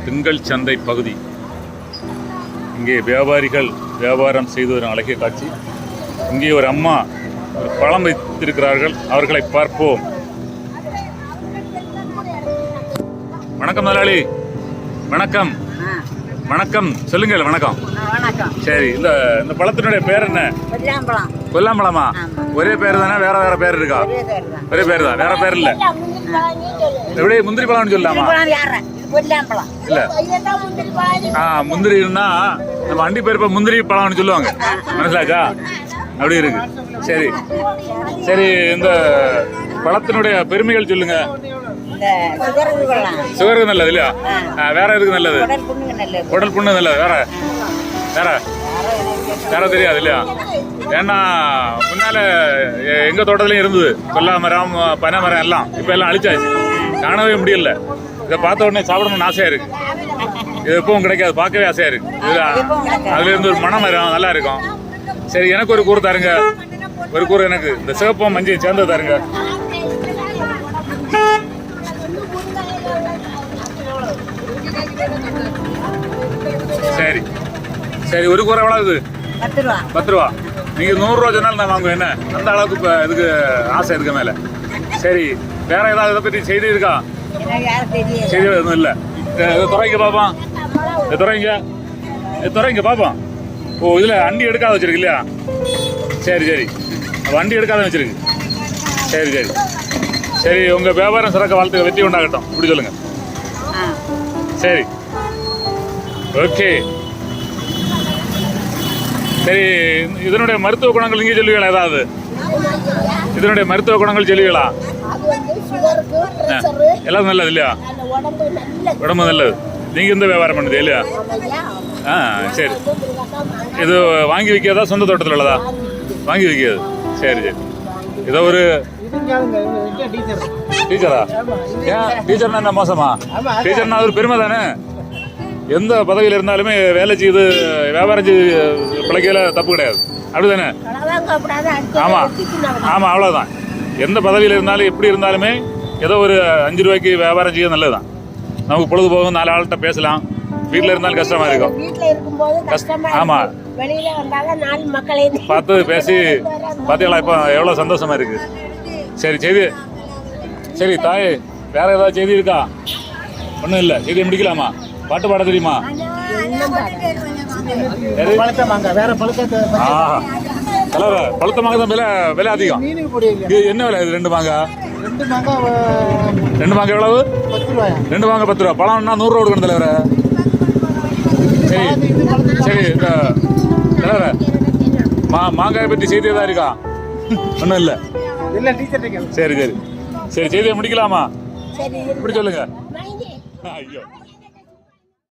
திங்கள் சந்தை பகுதி. இங்கே வியாபாரிகள் வியாபாரம் செய்து வரும் அழகிய காட்சி. இங்கே ஒரு அம்மா ஒரு பழம் வைத்திருக்கிறார்கள், அவர்களை பார்ப்போம். வணக்கம் முதலாளி. வணக்கம் வணக்கம், சொல்லுங்கள். வணக்கம். சரி, இந்த பழத்தினுடைய பேர் என்ன? கொல்லாம்பழமா? ஒரே பேர் தானே, வேற வேற பேர் இருக்கா? ஒரே பேர் தான், வேற பேர் இல்ல. எப்படி முந்திரி பழம்னு சொல்லலாமா? இல்ல, முந்திரின்னா நம்ம அண்டி பேர் முந்திரி பழம்னு சொல்லுவாங்க, மனசிலாச்சா? அப்படி இருக்கு. சரி சரி, இந்த பழத்தினுடைய பெருமைகள் சொல்லுங்க. சுகருக்கு நல்லது இல்லையா? வேற எதுக்கு நல்லது? உடல் புண்ணு நல்லது. வேற வேற வேற தெரியாது இல்லையா? ஏன்னா முன்னால எங்க தோட்டத்திலயும் இருந்தது கொல்லா மரம், பனை மரம் எல்லாம். இப்ப எல்லாம் அழிச்சாச்சு, காணவே முடியல. இதை பார்த்த உடனே சாப்பிடணும்னு ஆசையா இருக்கு. இது எப்பவும் கிடைக்காது, பார்க்கவே ஆசையா இருக்கு. அதுல இருந்து ஒரு மனம் வரும், நல்லா இருக்கும். சரி, எனக்கு ஒரு கூறு தாருங்க. ஒரு கூறு எனக்கு இந்த சிவப்பும் மஞ்சள் சேர்ந்து தாருங்க. சரி சரி, ஒரு கூரை எவ்வளவு? 10 ரூபா. நீங்க 100 ரூபா சொன்னாலும் நான் வாங்குவேன். என்ன அந்த அளவுக்கு இப்ப இதுக்கு ஆசை இருக்கு மேல. சரி, வேற ஏதாவது இதை பத்தி செய்தி இருக்கா? செய்தி எதுவும் இல்ல. துறைங்க பாப்போம், துறைங்க பாப்போம். ஓ, இதுல அண்டி எடுக்காத வச்சிருக்கு இல்லையா? சரி சரி, வண்டி எடுக்காத வச்சிருக்கு. சரி சரி சரி, உங்க வியாபாரம் சிறக்க வாழ்த்துக்க, வெற்றி உண்டாகட்டும். இப்படி சொல்லுங்க. சரி, ஓகே. சரி, இதனுடைய மருத்துவ குணங்கள் நீங்க சொல்லுவீங்களா? ஏதாவது இதனுடைய மருத்துவ குணங்கள் சொல்லுவீங்களா? எல்லாம் நல்லது இல்லையா? உடம்பு நல்லது. நீங்க இந்த வியாபாரம் பண்ணுது இல்லையா? சரி, இது வாங்கி விற்கிறதா, சொந்த தோட்டத்தில் உள்ளதா? வாங்கி விற்கிறது. சரி சரி, ஏதோ ஒரு டீச்சரா? ஏன் டீச்சர்னா என்ன மோசமா? டீச்சர்னா அது ஒரு பெருமை தானே. எந்த பதவியில் இருந்தாலுமே வேலை செய்து வியாபாரம் செய்து பிழைக்கையில தப்பு கிடையாது, அப்படிதானே? ஆமா ஆமா, அவ்வளவுதான். எந்த பதவியில் இருந்தாலும் எப்படி இருந்தாலுமே ஏதோ ஒரு 5 ரூபாய்க்கு வியாபாரம் செய்ய நல்லதுதான். நமக்கு பொழுது போகும், 4 ஆள்கிட்ட பேசலாம். வீட்டில் இருந்தாலும் கஷ்டமா இருக்கும். ஆமா, பார்த்து பேசி பார்த்தீங்களா? இப்போ எவ்வளோ சந்தோஷமா இருக்கு. சரி செய்தி. சரி தாயே, வேற ஏதாவது செய்தி இருக்கா? ஒன்றும் இல்லை. செய்தியை முடிக்கலாமா? பாட்டு பாட தெரியுமா? பழுத்த மாங்காய் தான் விலை அதிகம். இது என்ன விலை? இது 2 மாங்காய். 2 மாங்காய் எவ்வளவு? 2 மாங்காய் 10 ரூபா. பழம்னா 100 ரூபா கொடுக்கணும் தலைவர. சரி சரி, இந்த தலைவர மாங்காயை பற்றி செய்தி ஏதாவது இருக்கா? ஒன்றும் இல்லை. சரி சரி சரி, செய்தியை முடிக்கலாமா? இப்படி சொல்லுங்க. ஐயோ.